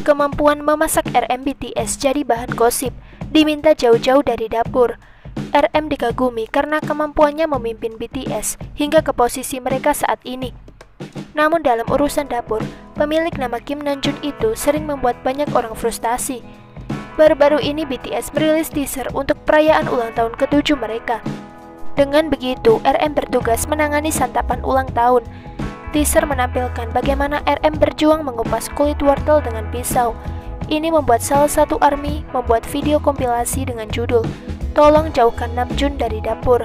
Kemampuan memasak RM BTS jadi bahan gosip, diminta jauh-jauh dari dapur. RM dikagumi karena kemampuannya memimpin BTS hingga ke posisi mereka saat ini. Namun dalam urusan dapur, pemilik nama Kim Namjoon itu sering membuat banyak orang frustasi. Baru-baru ini BTS merilis teaser untuk perayaan ulang tahun ke-7 mereka. Dengan begitu, RM bertugas menangani santapan ulang tahun. Teaser menampilkan bagaimana RM berjuang mengupas kulit wortel dengan pisau. Ini membuat salah satu ARMY membuat video kompilasi dengan judul "Tolong Jauhkan Namjoon dari Dapur".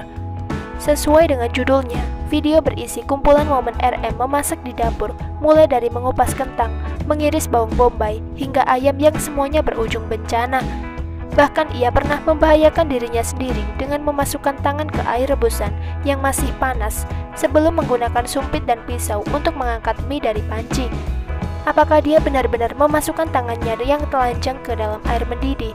Sesuai dengan judulnya, video berisi kumpulan momen RM memasak di dapur, mulai dari mengupas kentang, mengiris bawang bombay, hingga ayam yang semuanya berujung bencana. Bahkan ia pernah membahayakan dirinya sendiri dengan memasukkan tangan ke air rebusan yang masih panas sebelum menggunakan sumpit dan pisau untuk mengangkat mie dari panci. Apakah dia benar-benar memasukkan tangannya yang telanjang ke dalam air mendidih?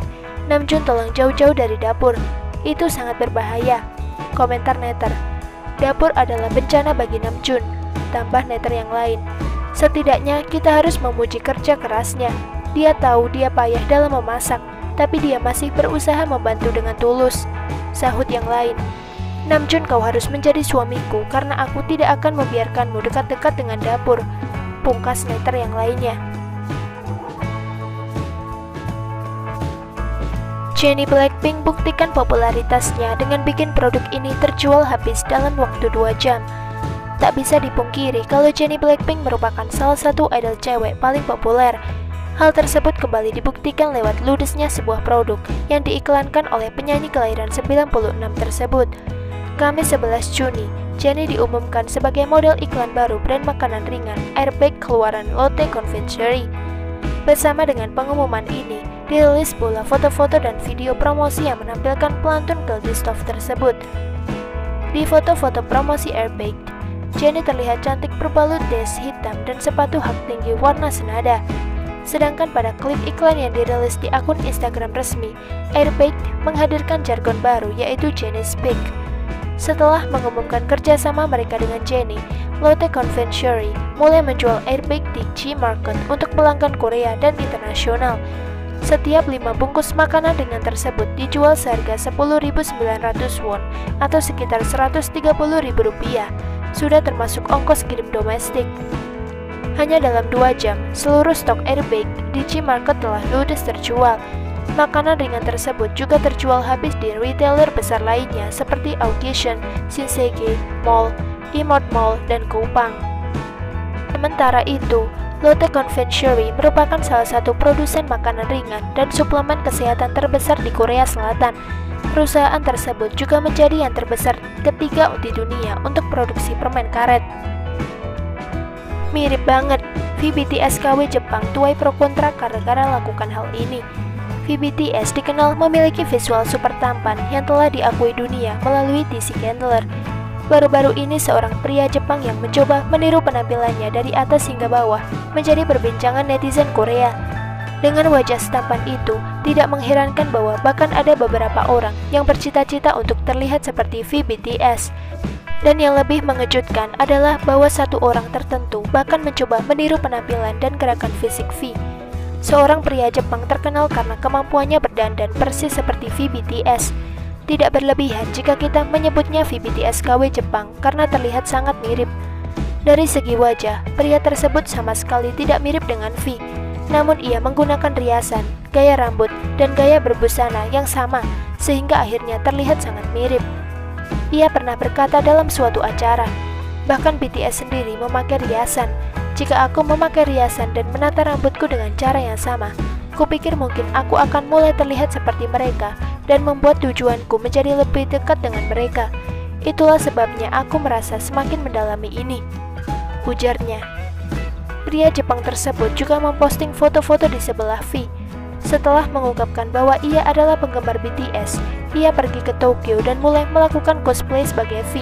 Namjoon tolong jauh-jauh dari dapur. Itu sangat berbahaya. Komentar netter. Dapur adalah bencana bagi Namjoon. Tambah netter yang lain. Setidaknya kita harus memuji kerja kerasnya. Dia tahu dia payah dalam memasak, tapi dia masih berusaha membantu dengan tulus. Sahut yang lain. Namjoon, kau harus menjadi suamiku karena aku tidak akan membiarkanmu dekat-dekat dengan dapur. Pungkas netter yang lainnya. Jennie Blackpink buktikan popularitasnya dengan bikin produk ini terjual habis dalam waktu 2 jam. Tak bisa dipungkiri kalau Jennie Blackpink merupakan salah satu idol cewek paling populer. Hal tersebut kembali dibuktikan lewat ludesnya sebuah produk yang diiklankan oleh penyanyi kelahiran 96 tersebut. Kamis 11 Juni, Jennie diumumkan sebagai model iklan baru brand makanan ringan Airbag keluaran Lotte Confectionery. Bersama dengan pengumuman ini, dirilis pula foto-foto dan video promosi yang menampilkan pelantun girl di stove tersebut. Di foto-foto promosi Airbag, Jennie terlihat cantik berbalut dress hitam dan sepatu hak tinggi warna senada. Sedangkan pada klip iklan yang dirilis di akun Instagram resmi, Airbag menghadirkan jargon baru yaitu Jennie Speak. Setelah mengumumkan kerjasama mereka dengan Jennie, Lotte Confectionery mulai menjual Airbag di G-Market untuk pelanggan Korea dan internasional. Setiap 5 bungkus makanan ringan tersebut dijual seharga 10.900 won atau sekitar Rp130.000, sudah termasuk ongkos kirim domestik. Hanya dalam 2 jam, seluruh stok Airbag di G-Market telah ludes terjual. Makanan ringan tersebut juga terjual habis di retailer besar lainnya seperti Augison, Shinsegae Mall, Imart Mall, dan Coupang. Sementara itu, Lotte Confectionery merupakan salah satu produsen makanan ringan dan suplemen kesehatan terbesar di Korea Selatan. Perusahaan tersebut juga menjadi yang terbesar ketiga di dunia untuk produksi permen karet. Mirip banget, VBTS KW Jepang tuai pro kontra gara-gara lakukan hal ini. VBTS dikenal memiliki visual super tampan yang telah diakui dunia melalui DC Candler. Baru-baru ini seorang pria Jepang yang mencoba meniru penampilannya dari atas hingga bawah menjadi perbincangan netizen Korea. Dengan wajah setampan itu, tidak mengherankan bahwa bahkan ada beberapa orang yang bercita-cita untuk terlihat seperti VBTS. Dan yang lebih mengejutkan adalah bahwa satu orang tertentu bahkan mencoba meniru penampilan dan gerakan fisik V. Seorang pria Jepang terkenal karena kemampuannya berdandan persis seperti VBTS. Tidak berlebihan jika kita menyebutnya VBTS KW Jepang karena terlihat sangat mirip. Dari segi wajah, pria tersebut sama sekali tidak mirip dengan V. Namun ia menggunakan riasan, gaya rambut, dan gaya berbusana yang sama sehingga akhirnya terlihat sangat mirip. Ia pernah berkata dalam suatu acara, bahkan BTS sendiri memakai riasan. Jika aku memakai riasan dan menata rambutku dengan cara yang sama, kupikir mungkin aku akan mulai terlihat seperti mereka dan membuat tujuanku menjadi lebih dekat dengan mereka. Itulah sebabnya aku merasa semakin mendalami ini, ujarnya. Pria Jepang tersebut juga memposting foto-foto di sebelah V. Setelah mengungkapkan bahwa ia adalah penggemar BTS, ia pergi ke Tokyo dan mulai melakukan cosplay sebagai V.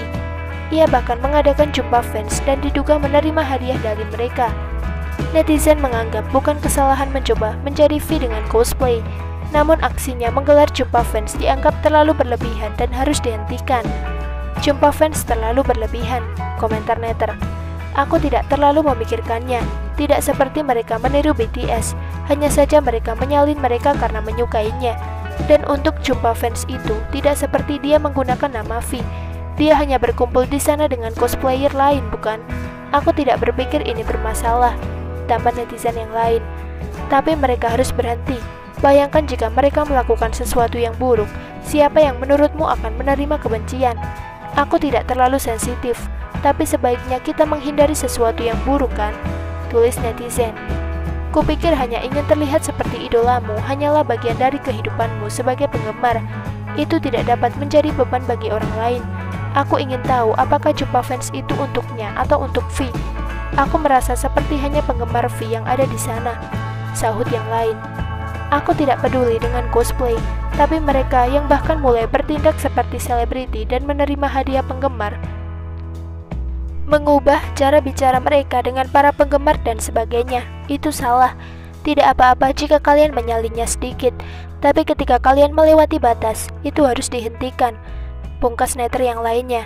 Ia bahkan mengadakan jumpa fans dan diduga menerima hadiah dari mereka. Netizen menganggap bukan kesalahan mencoba menjadi V dengan cosplay, namun aksinya menggelar jumpa fans dianggap terlalu berlebihan dan harus dihentikan. Jumpa fans terlalu berlebihan, komentar netter. Aku tidak terlalu memikirkannya, Tidak seperti mereka meniru BTS, hanya saja mereka menyalin mereka karena menyukainya. Dan untuk jumpa fans itu, tidak seperti dia menggunakan nama V. Dia hanya berkumpul di sana dengan cosplayer lain, bukan? Aku tidak berpikir ini bermasalah, tambah netizen yang lain. Tapi mereka harus berhenti. Bayangkan jika mereka melakukan sesuatu yang buruk, siapa yang menurutmu akan menerima kebencian? Aku tidak terlalu sensitif, tapi sebaiknya kita menghindari sesuatu yang buruk, kan? Tulis netizen. Kupikir hanya ingin terlihat seperti idolamu hanyalah bagian dari kehidupanmu sebagai penggemar. Itu tidak dapat menjadi beban bagi orang lain. Aku ingin tahu apakah jumpa fans itu untuknya atau untuk V. Aku merasa seperti hanya penggemar V yang ada di sana, sahut yang lain. Aku tidak peduli dengan cosplay, tapi mereka yang bahkan mulai bertindak seperti selebriti dan menerima hadiah penggemar, mengubah cara bicara mereka dengan para penggemar dan sebagainya. Itu salah. Tidak apa-apa jika kalian menyalinnya sedikit, tapi ketika kalian melewati batas, itu harus dihentikan. Pungkas netter yang lainnya.